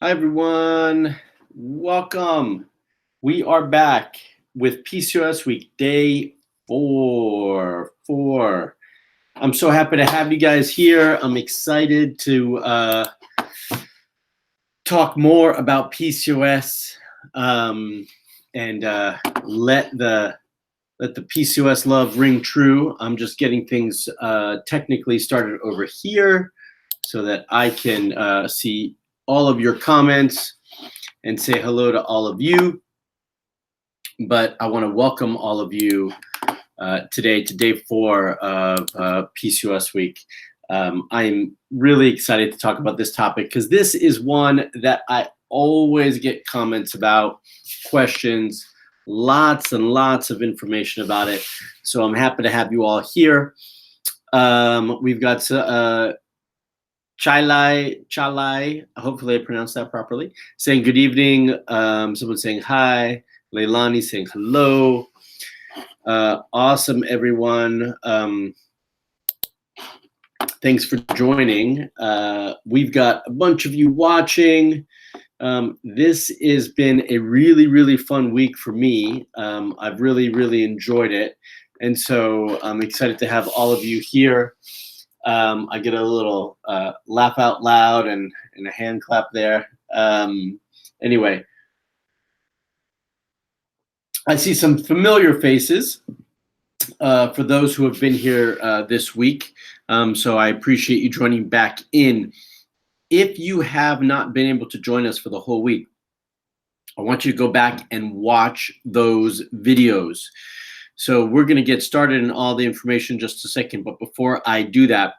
Hi, everyone. Welcome. We are back with PCOS week, day four. I'm so happy to have you guys here. I'm excited to talk more about PCOS and let the PCOS love ring true. I'm just getting things technically started over here so that I can see all of your comments and say hello to all of you. But I want to welcome all of you today to day 4 of PCOS week. I am really excited to talk about this topic because this is one that I always get comments about, questions, lots and lots of information about it. So I'm happy to have you all here. We've got Chalai, hopefully I pronounced that properly, saying good evening. Someone saying hi. Leilani saying hello. Awesome, everyone. Thanks for joining. We've got a bunch of you watching. This has been a really, really fun week for me. I've really, really enjoyed it. And so I'm excited to have all of you here. I get a little laugh out loud and a hand clap there. Anyway, I see some familiar faces for those who have been here this week. So I appreciate you joining back in. If you have not been able to join us for the whole week, I want you to go back and watch those videos. So we're going to get started in all the information in just a second. But before I do that,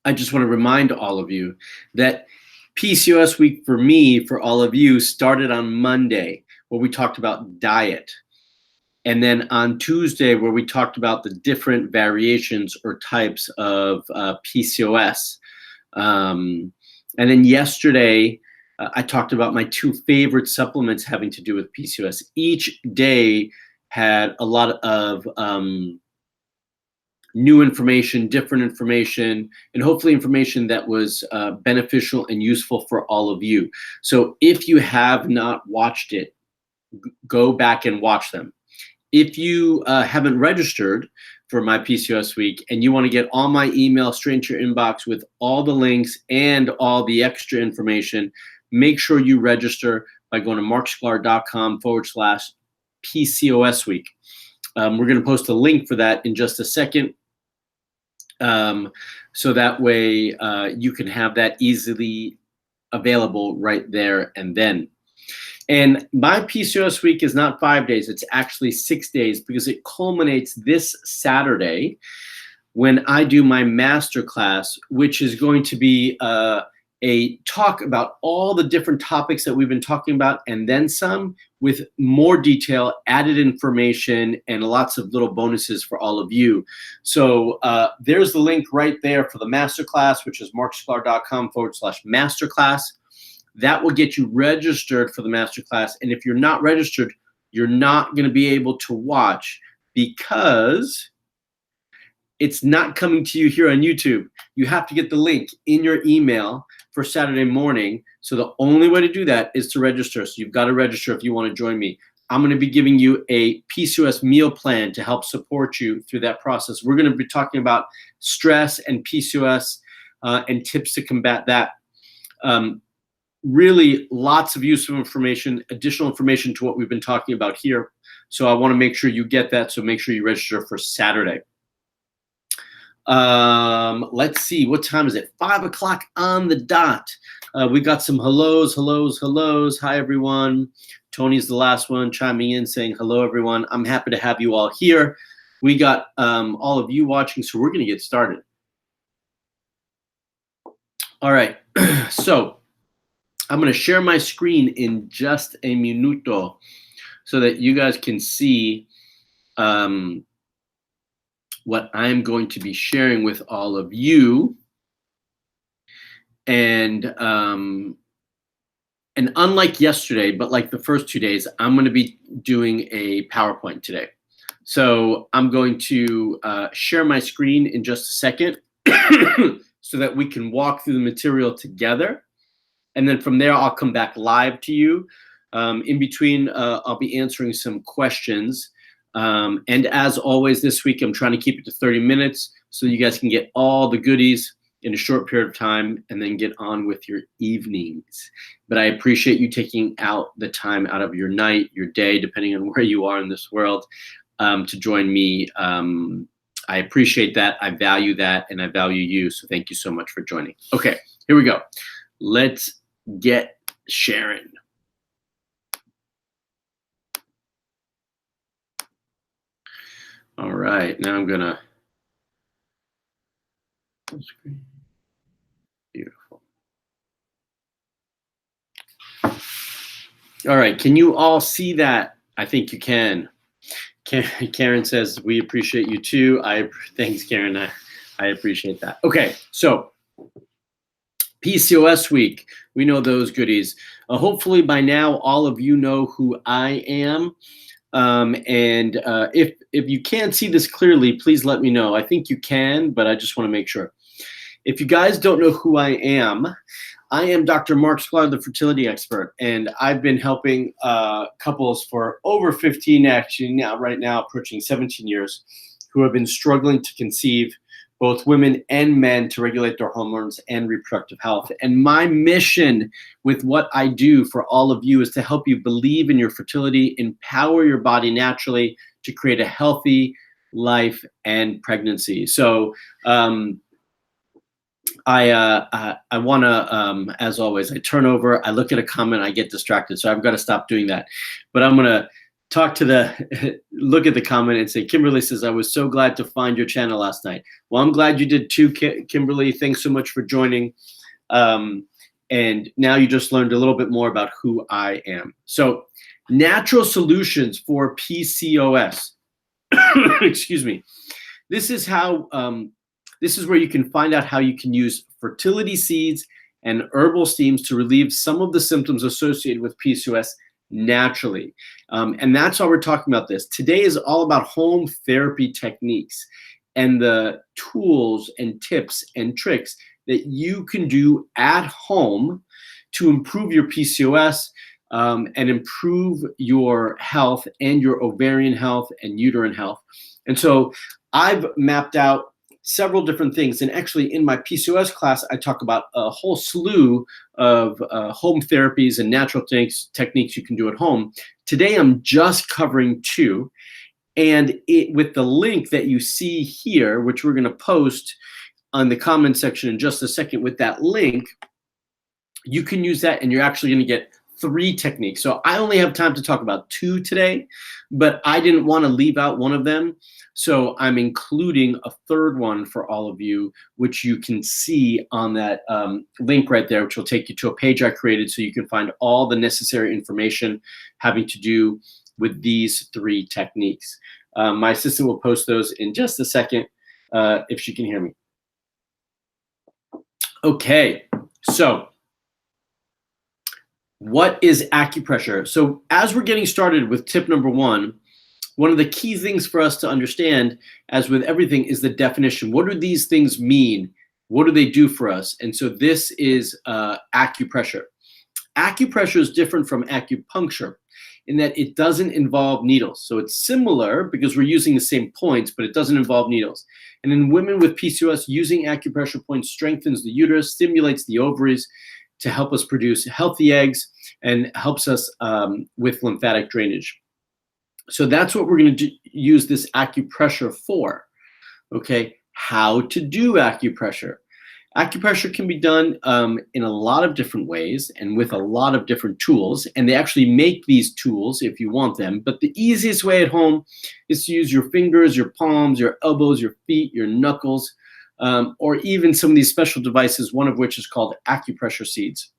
I just want to remind all of you that PCOS week for me, for all of you, started on Monday, where we talked about diet. And then on Tuesday, where we talked about the different variations or types of PCOS. And then yesterday, I talked about my 2 favorite supplements having to do with PCOS. Each day had a lot of new information, different information, and hopefully information that was beneficial and useful for all of you. So if you have not watched it, go back and watch them. If you haven't registered for my PCOS week and you want to get all my email straight into your inbox with all the links and all the extra information, make sure you register by going to marksklar.com/PCOS week. We're going to post a link for that in just a second. So that way you can have that easily available right there and then. And my PCOS week is not 5 days, it's actually 6 days because it culminates this Saturday when I do my masterclass, which is going to be a talk about all the different topics that we've been talking about and then some, with more detail, added information, and lots of little bonuses for all of you. So there's the link right there for the masterclass, which is marksklar.com/masterclass. That will get you registered for the masterclass. And if you're not registered, you're not going to be able to watch because it's not coming to you here on YouTube. You have to get the link in your email for Saturday morning. So the only way to do that is to register. So you've got to register if you want to join me. I'm going to be giving you a PCOS meal plan to help support you through that process. We're going to be talking about stress and PCOS and tips to combat that. Really lots of useful information, additional information to what we've been talking about here. So I want to make sure you get that. So make sure you register for Saturday. Let's see, what time is it? 5 o'clock on the dot. We got some hellos. Hi, everyone. Tony's the last one chiming in saying hello, everyone. I'm happy to have you all here. We got all of you watching, so we're going to get started. All right, so I'm going to share my screen in just a minuto so that you guys can see what I'm going to be sharing with all of you. And unlike yesterday, but like the first 2 days, I'm going to be doing a PowerPoint today. So I'm going to share my screen in just a second so that we can walk through the material together. And then from there, I'll come back live to you. In between, I'll be answering some questions. And as always, this week, I'm trying to keep it to 30 minutes so you guys can get all the goodies in a short period of time and then get on with your evenings. But I appreciate you taking out the time out of your night, your day, depending on where you are in this world, to join me. I appreciate that. I value that, and I value you. So thank you so much for joining. Okay, here we go. Let's get sharing. All right, now I'm gonna. Beautiful. All right, can you all see that? I think you can. Karen says, we appreciate you too. Thanks, Karen. I appreciate that. Okay, so PCOS week, we know those goodies. Hopefully by now, all of you know who I am. If you can't see this clearly, please let me know. I think you can, but I just want to make sure. If you guys don't know who I am Dr. Marc Sklar, the fertility expert, and I've been helping couples for over 15, actually right now approaching 17 years, who have been struggling to conceive, both women and men, to regulate their hormones and reproductive health. And my mission with what I do for all of you is to help you believe in your fertility, empower your body naturally to create a healthy life and pregnancy. So I want to, as always, I turn over, I look at a comment, I get distracted. So I've got to stop doing that. But I'm going to look at the comment and say, Kimberly says, I was so glad to find your channel last night. Well, I'm glad you did too, Kimberly. Thanks so much for joining. And now you just learned a little bit more about who I am. So natural solutions for PCOS. Excuse me. This is how, this is where you can find out how you can use fertility seeds and herbal steams to relieve some of the symptoms associated with PCOS naturally. And that's why we're talking about this. Today is all about home therapy techniques and the tools and tips and tricks that you can do at home to improve your PCOS and improve your health and your ovarian health and uterine health. And so I've mapped out several different things. And actually in my PCOS class, I talk about a whole slew of home therapies and natural techniques you can do at home. Today, I'm just covering 2. And with the link that you see here, which we're going to post on the comment section in just a second, with that link, you can use that and you're actually going to get 3 techniques. So I only have time to talk about 2 today, but I didn't want to leave out one of them. So I'm including a 3rd one for all of you, which you can see on that link right there, which will take you to a page I created so you can find all the necessary information having to do with these 3 techniques. My assistant will post those in just a second if she can hear me. Okay, so what is acupressure? So as we're getting started with tip number 1, one of the key things for us to understand, as with everything, is the definition. What do these things mean? What do they do for us? And so this is acupressure. Acupressure is different from acupuncture in that it doesn't involve needles. So it's similar because we're using the same points, but it doesn't involve needles. And in women with PCOS, using acupressure points strengthens the uterus, stimulates the ovaries to help us produce healthy eggs, and helps us with lymphatic drainage. So that's what we're going to use this acupressure for. Okay, how to do acupressure. Acupressure can be done in a lot of different ways and with a lot of different tools. And they actually make these tools if you want them. But the easiest way at home is to use your fingers, your palms, your elbows, your feet, your knuckles, or even some of these special devices, one of which is called acupressure seeds,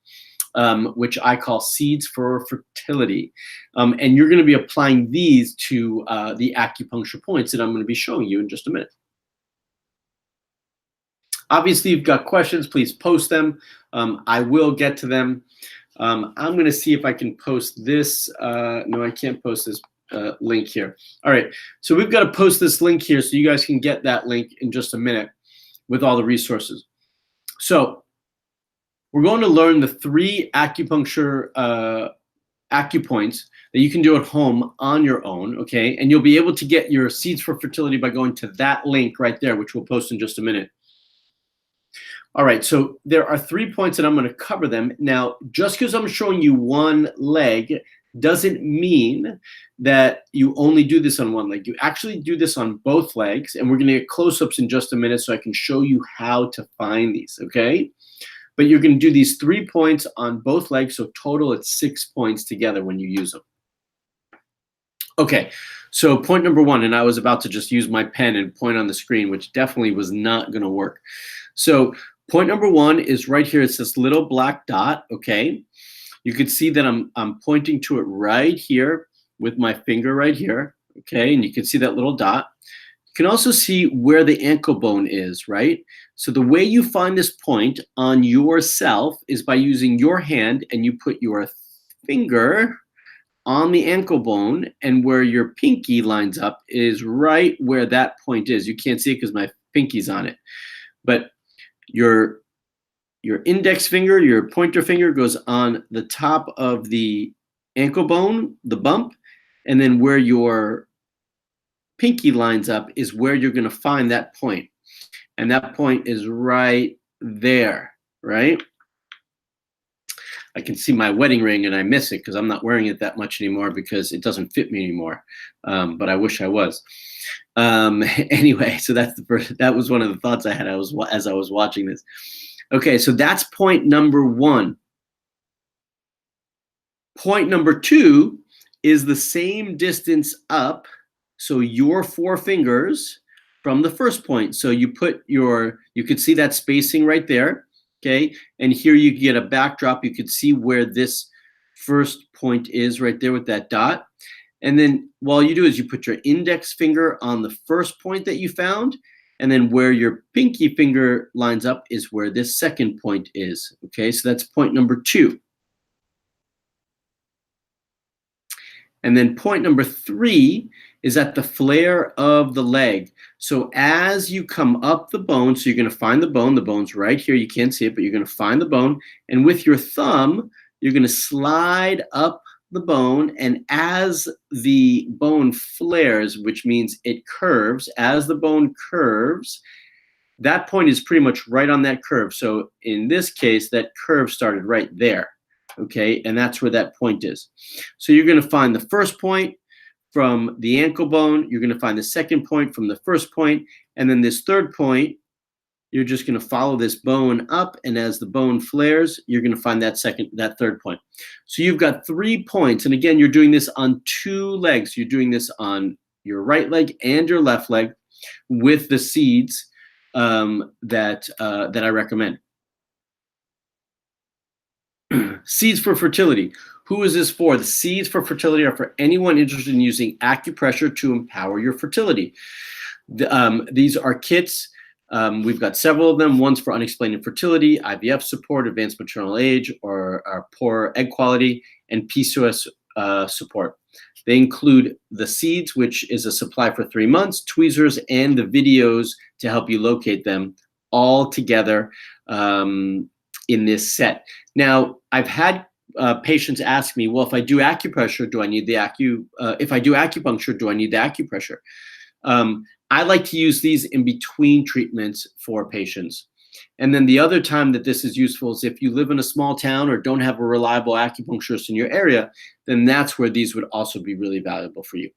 which I call seeds for fertility. And you're going to be applying these to the acupuncture points that I'm going to be showing you in just a minute. Obviously, you've got questions, please post them. I will get to them. I'm going to see if I can post this. No, I can't post this link here. All right, so we've got to post this link here so you guys can get that link in just a minute with all the resources. So we're going to learn the 3 acupuncture acupoints that you can do at home on your own, okay? And you'll be able to get your Seeds for Fertility by going to that link right there, which we'll post in just a minute. All right, so there are 3 points that I'm going to cover them. Now, just because I'm showing you one leg doesn't mean that you only do this on one leg. You actually do this on both legs, and we're going to get close-ups in just a minute so I can show you how to find these, okay? But you're going to do these 3 points on both legs, so total it's 6 points together when you use them. Okay, so point number 1, and I was about to just use my pen and point on the screen, which definitely was not going to work. So point number 1 is right here. It's this little black dot, okay? You can see that I'm pointing to it right here with my finger right here, okay? And you can see that little dot. You can also see where the ankle bone is, right? So the way you find this point on yourself is by using your hand, and you put your finger on the ankle bone, and where your pinky lines up is right where that point is. You can't see it because my pinky's on it. But your index finger, your pointer finger goes on the top of the ankle bone, the bump, and then where your pinky lines up is where you're going to find that point. And that point is right there, right? I can see my wedding ring and I miss it because I'm not wearing it that much anymore because it doesn't fit me anymore. But I wish I was. Anyway, so that was one of the thoughts I had as I was watching this. Okay, so that's point number 1. Point number 2 is the same distance up, so your 4 fingers from the first point. So you could see that spacing right there, okay? And here you get a backdrop. You could see where this first point is right there with that dot. And then all you do is you put your index finger on the first point that you found, and then where your pinky finger lines up is where this second point is, okay? So that's point number 2. And then point number 3 is at the flare of the leg. So as you come up the bone, so you're going to find the bone's right here. You can't see it, but you're going to find the bone. And with your thumb, you're going to slide up the bone. And as the bone flares, which means it curves, as the bone curves, that point is pretty much right on that curve. So in this case, that curve started right there. Okay, and that's where that point is. So you're going to find the first point from the ankle bone. You're going to find the second point from the first point. And then this third point, you're just going to follow this bone up. And as the bone flares, you're going to find that third point. So you've got 3 points. And again, you're doing this on 2 legs. You're doing this on your right leg and your left leg with the seeds that I recommend. Seeds for Fertility. Who is this for? The Seeds for Fertility are for anyone interested in using acupressure to empower your fertility. These are kits. We've got several of them. One's for unexplained infertility, IVF support, advanced maternal age, or poor egg quality, and PCOS support. They include the seeds, which is a supply for 3 months, tweezers, and the videos to help you locate them all together in this set. Now, I've had patients ask me, well, if I do acupressure, do I need the if I do acupuncture, do I need the acupressure? I like to use these in between treatments for patients. And then the other time that this is useful is if you live in a small town or don't have a reliable acupuncturist in your area, then that's where these would also be really valuable for you.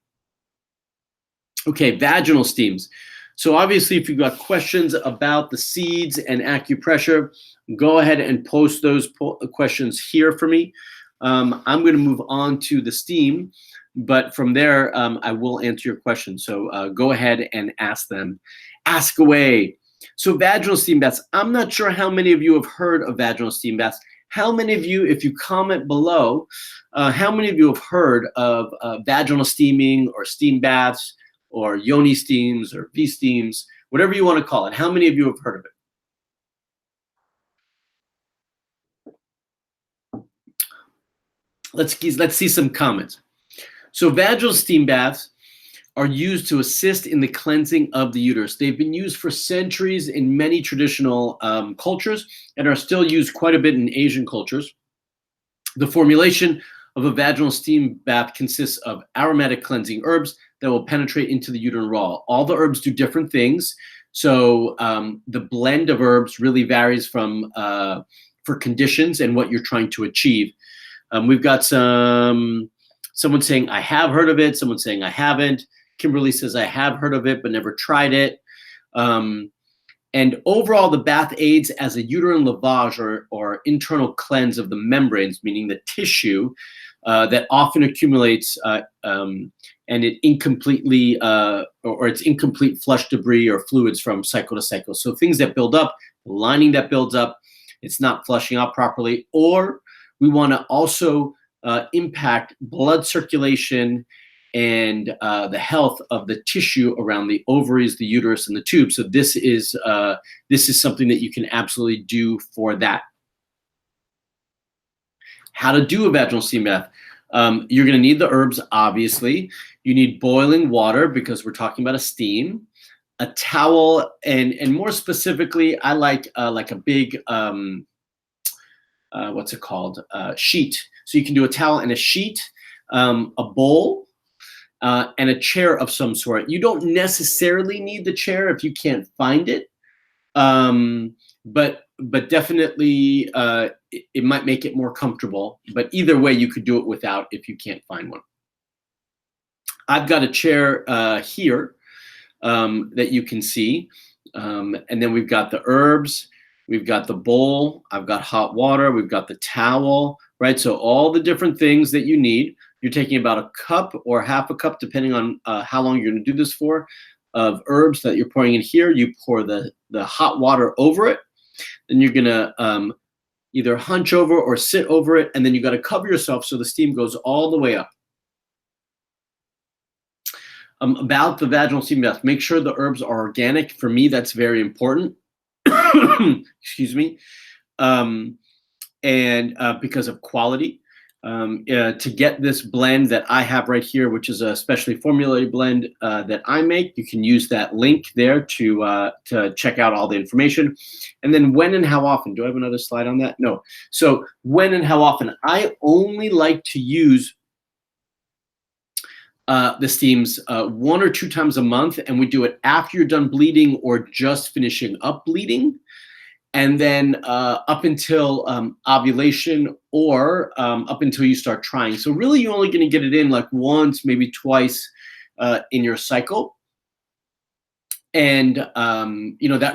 Okay, vaginal steams. So obviously, if you've got questions about the seeds and acupressure, go ahead and post those questions here for me. I'm going to move on to the steam, but from there, I will answer your questions. So go ahead and ask them. Ask away. So vaginal steam baths. I'm not sure how many of you have heard of vaginal steam baths. How many of you, if you comment below, how many of you have heard of vaginal steaming or steam baths or yoni steams or V-steams, whatever you want to call it? How many of you have heard of it? Let's see some comments. So vaginal steam baths are used to assist in the cleansing of the uterus. They've been used for centuries in many traditional cultures and are still used quite a bit in Asian cultures. The formulation of a vaginal steam bath consists of aromatic cleansing herbs that will penetrate into the uterine wall. All the herbs do different things. So the blend of herbs really varies from for conditions and what you're trying to achieve. We've got someone saying, I have heard of it. Someone saying, I haven't. Kimberly says, I have heard of it, but never tried it. And overall, the bath aids as a uterine lavage or internal cleanse of the membranes, meaning the tissue that often accumulates and it incompletely, or it's incomplete flush debris or fluids from cycle to cycle. So things that build up, lining that builds up, it's not flushing out properly, or we want to also impact blood circulation and the health of the tissue around the ovaries, the uterus, and the tube. So this is something that you can absolutely do for that. How to do a vaginal steam bath? You're going to need the herbs, obviously. You need boiling water because we're talking about a steam, a towel, and more specifically, I like a big what's it called? Sheet. So you can do a towel and a sheet, a bowl. And a chair of some sort. You don't necessarily need the chair if you can't find it, but definitely it might make it more comfortable. But either way, you could do it without if you can't find one. I've got a chair here that you can see, and then we've got the herbs, we've got the bowl, I've got hot water, we've got the towel, right? So all the different things that you need. You're taking about a cup or half a cup, depending on how long you're going to do this for, of herbs that you're pouring in here. You pour the hot water over it. Then you're going to either hunch over or sit over it. And then you got to cover yourself so the steam goes all the way up. About the vaginal steam bath, make sure the herbs are organic. For me, that's very important. Excuse me. And because of quality. To get this blend that I have right here, which is a specially formulated blend that I make, you can use that link there to check out all the information. And then when and how often? Do I have another slide on that? No. So when and how often? I only like to use the steams 1 or 2 times a month, and we do it after you're done bleeding or just finishing up bleeding. And then up until ovulation or up until you start trying. So really, you're only going to get it in like once, maybe twice in your cycle. And that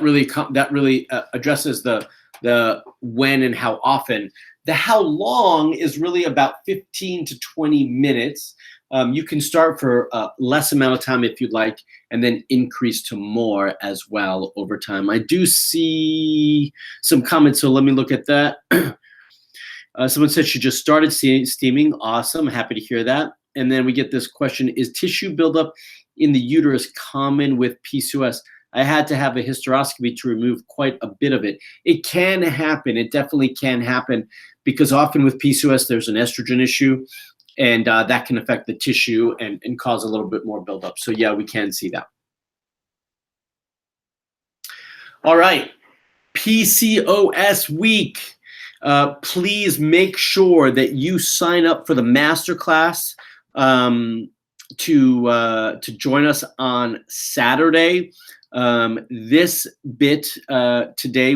really addresses the when and how often. The how long is really about 15 to 20 minutes. You can start for less amount of time if you'd like, and then increase to more as well over time. I do see some comments, so let me look at that. Someone said she just started steaming. Awesome, happy to hear that. And then we get this question, is tissue buildup in the uterus common with PCOS? I had to have a hysteroscopy to remove quite a bit of it. It can happen, it definitely can happen, because often with PCOS, there's an estrogen issue. And that can affect the tissue and cause a little bit more buildup. So yeah, we can see that. All right, PCOS week. Please make sure that you sign up for the masterclass to join us on Saturday. This bit today,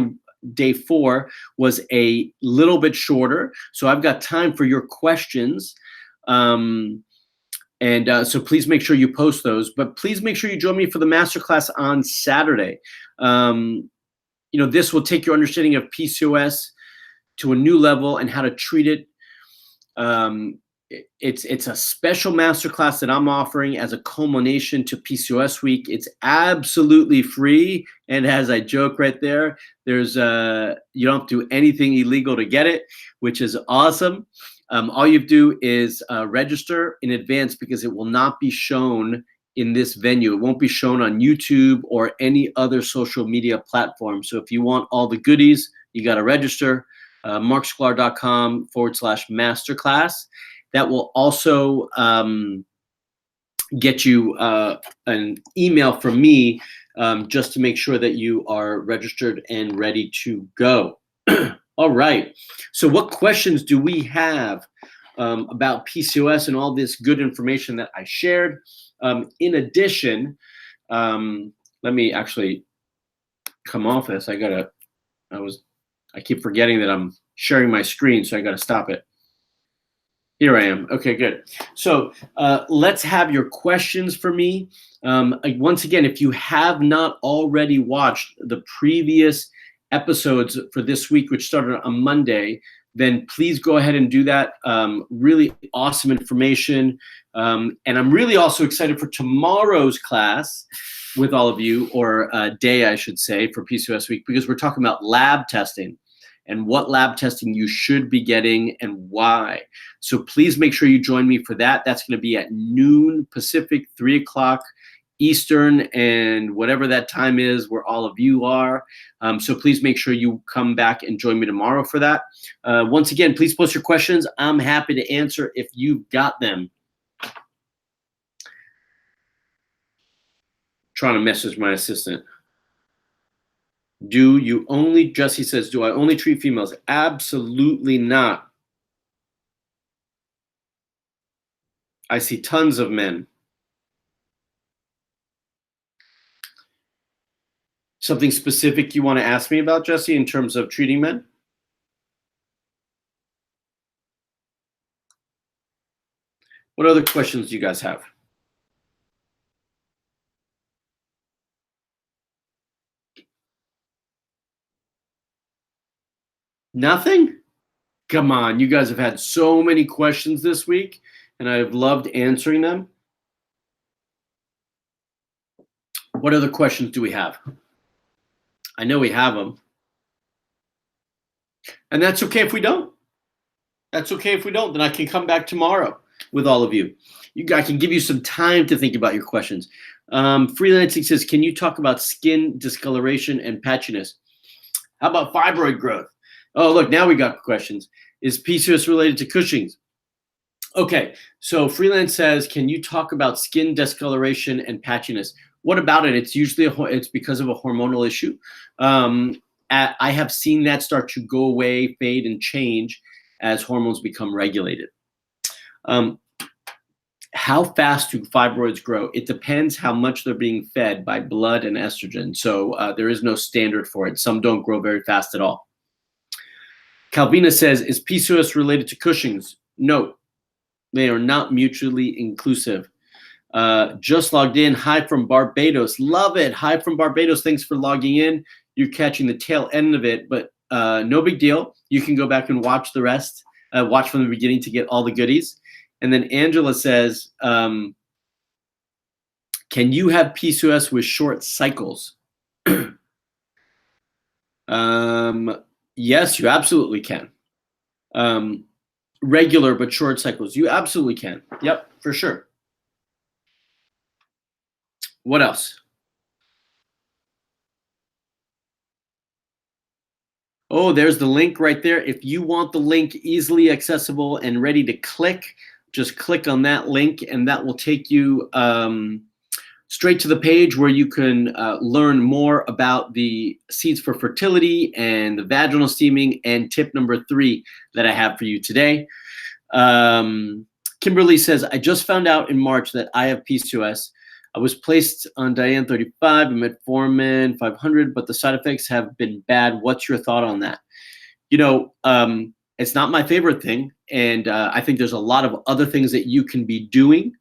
day 4, was a little bit shorter. So I've got time for your questions. So please make sure you post those, but please make sure you join me for the masterclass on Saturday. This will take your understanding of PCOS to a new level and how to treat it. It's a special masterclass that I'm offering as a culmination to PCOS week. It's absolutely free. And as I joke right there, there's you don't have to do anything illegal to get it, which is awesome. All you do is register in advance, because it will not be shown in this venue. It won't be shown on YouTube or any other social media platform. So if you want all the goodies, you got to register. marksklar.com/masterclass. That will also get you an email from me just to make sure that you are registered and ready to go. All right. So what questions do we have about PCOS and all this good information that I shared? In addition, let me actually come off this. I keep forgetting that I'm sharing my screen, so I got to stop it. Here I am. Okay, good. So let's have your questions for me. Once again, if you have not already watched the previous episodes for this week, which started on Monday, then please go ahead and do that. Really awesome information. And I'm really also excited for tomorrow's class with all of you, or day, I should say, for PCOS week, because we're talking about lab testing and what lab testing you should be getting and why. So please make sure you join me for that. That's going to be at noon Pacific, 3 o'clock Eastern, and whatever that time is where all of you are. So please make sure you come back and join me tomorrow for that. Once again, please post your questions. I'm happy to answer if you've got them. Trying to message my assistant. Do you only, Jesse says, do I only treat females? Absolutely not. I see tons of men. Something specific you want to ask me about, Jesse, in terms of treating men? What other questions do you guys have? Nothing? Come on, you guys have had so many questions this week, and I've loved answering them. What other questions do we have? I know we have them. And that's okay if we don't. That's okay if we don't. Then I can come back tomorrow with all of you. I can give you some time to think about your questions. Freelancing says, can you talk about skin discoloration and patchiness? How about fibroid growth? Oh, look, now we got questions. Is PCOS related to Cushing's? Okay, so Freelance says, can you talk about skin discoloration and patchiness? What about it? It's usually it's because of a hormonal issue. I have seen that start to go away, fade, and change as hormones become regulated. How fast do fibroids grow? It depends how much they're being fed by blood and estrogen. So there is no standard for it. Some don't grow very fast at all. Calvina says, is PCOS related to Cushing's? No, they are not mutually inclusive. Just logged in. Hi from Barbados. Love it. Hi from Barbados. Thanks for logging in. You're catching the tail end of it, but no big deal. You can go back and watch the rest. Watch from the beginning to get all the goodies. And then Angela says, can you have PCOS with short cycles? Yes, you absolutely can. Regular but short cycles, you absolutely can. Yep, for sure. What else? Oh, there's the link right there. If you want the link easily accessible and ready to click, just click on that link and that will take you straight to the page where you can learn more about the seeds for fertility and the vaginal steaming and tip number 3 that I have for you today. Kimberly says, I just found out in March that I have PCOS. I was placed on Diane 35 and metformin 500, but the side effects have been bad. What's your thought on that? You know, it's not my favorite thing. And I think there's a lot of other things that you can be doing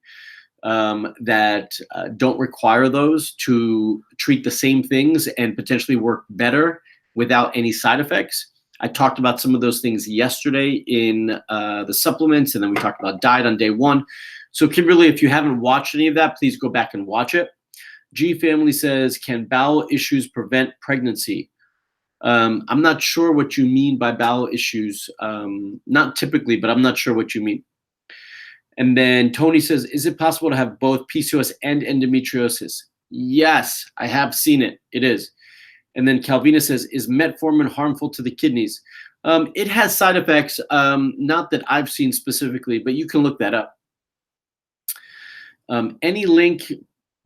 that don't require those to treat the same things and potentially work better without any side effects. I talked about some of those things yesterday in the supplements, and then we talked about diet on day 1. So Kimberly, if you haven't watched any of that, please go back and watch it. G Family says, can bowel issues prevent pregnancy? I'm not sure what you mean by bowel issues. Not typically, but I'm not sure what you mean. And then Tony says, is it possible to have both PCOS and endometriosis? Yes, I have seen it. It is. And then Calvina says, is metformin harmful to the kidneys? It has side effects, not that I've seen specifically, but you can look that up. Any link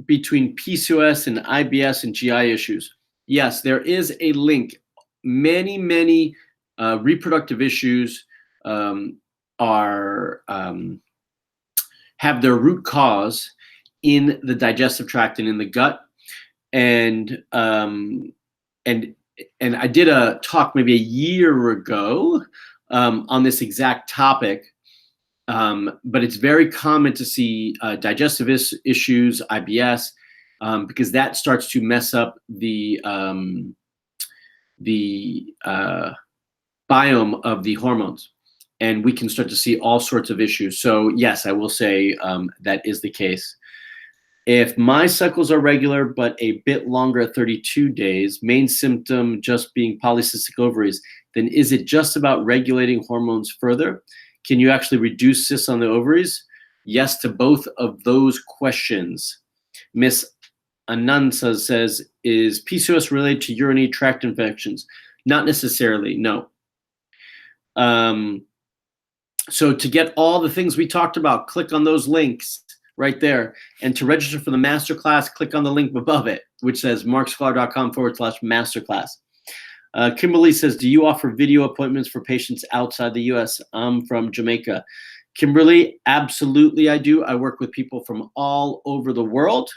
between PCOS and IBS and GI issues? Yes, there is a link. Many reproductive issues have their root cause in the digestive tract and in the gut. And I did a talk maybe a year ago on this exact topic. But it's very common to see digestive issues, IBS, because that starts to mess up the biome of the hormones, and we can start to see all sorts of issues. So yes, I will say that is the case. If my cycles are regular but a bit longer at 32 days, main symptom just being polycystic ovaries, then is it just about regulating hormones further? Can you actually reduce cysts on the ovaries? Yes to both of those questions. Miss Anansa says, is PCOS related to urinary tract infections? Not necessarily, no. So to get all the things we talked about, click on those links right there. And to register for the masterclass, click on the link above it, which says marksklar.com/masterclass. Kimberly says, do you offer video appointments for patients outside the US? I'm from Jamaica. Kimberly, absolutely I do. I work with people from all over the world.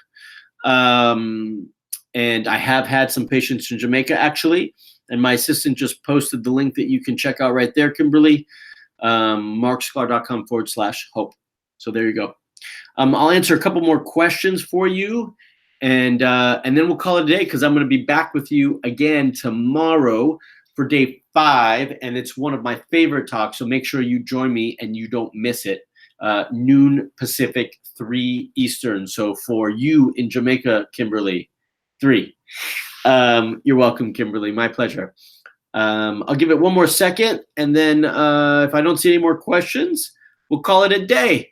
And I have had some patients in Jamaica actually. And my assistant just posted the link that you can check out right there, Kimberly, marksklar.com/H.O.P.E. So there you go. I'll answer a couple more questions for you, and then we'll call it a day, because I'm going to be back with you again tomorrow for day 5, and it's one of my favorite talks, so make sure you join me and you don't miss it. Noon Pacific, 3 Eastern. So for you in Jamaica, Kimberly, 3. You're welcome, Kimberly. My pleasure. I'll give it one more second, and then if I don't see any more questions, we'll call it a day.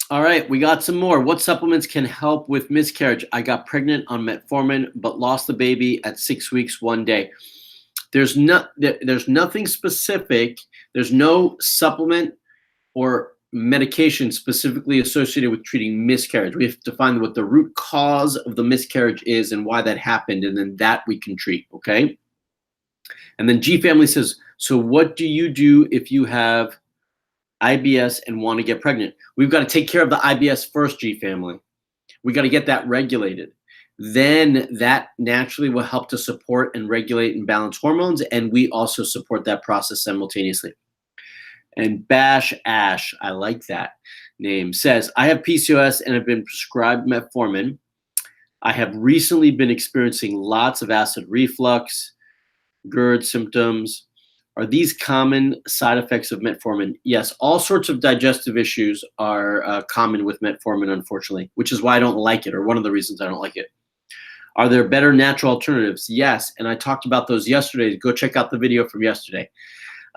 All right, we got some more. What supplements can help with miscarriage? I got pregnant on metformin, but lost the baby at 6 weeks, 1 day. There's nothing specific. There's no supplement or medication specifically associated with treating miscarriage. We have to find what the root cause of the miscarriage is and why that happened, and then that we can treat, okay? And then G Family says, so what do you do if you have IBS and want to get pregnant? We've got to take care of the IBS first, G Family. We got to get that regulated. Then that naturally will help to support and regulate and balance hormones, and we also support that process simultaneously. And Bash Ash, I like that name, says, I have PCOS and have been prescribed metformin. I have recently been experiencing lots of acid reflux, GERD symptoms. Are these common side effects of metformin? Yes, all sorts of digestive issues are common with metformin, unfortunately, which is why I don't like it, or one of the reasons I don't like it. Are there better natural alternatives? Yes, and I talked about those yesterday. Go check out the video from yesterday.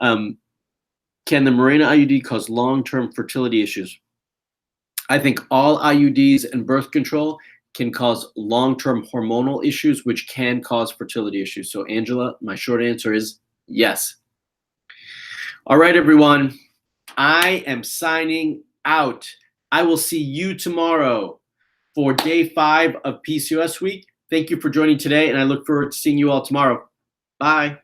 Can the Mirena IUD cause long-term fertility issues? I think all IUDs and birth control can cause long-term hormonal issues, which can cause fertility issues. So Angela, my short answer is yes. All right, everyone, I am signing out. I will see you tomorrow for day 5 of PCOS week. Thank you for joining today, and I look forward to seeing you all tomorrow. Bye.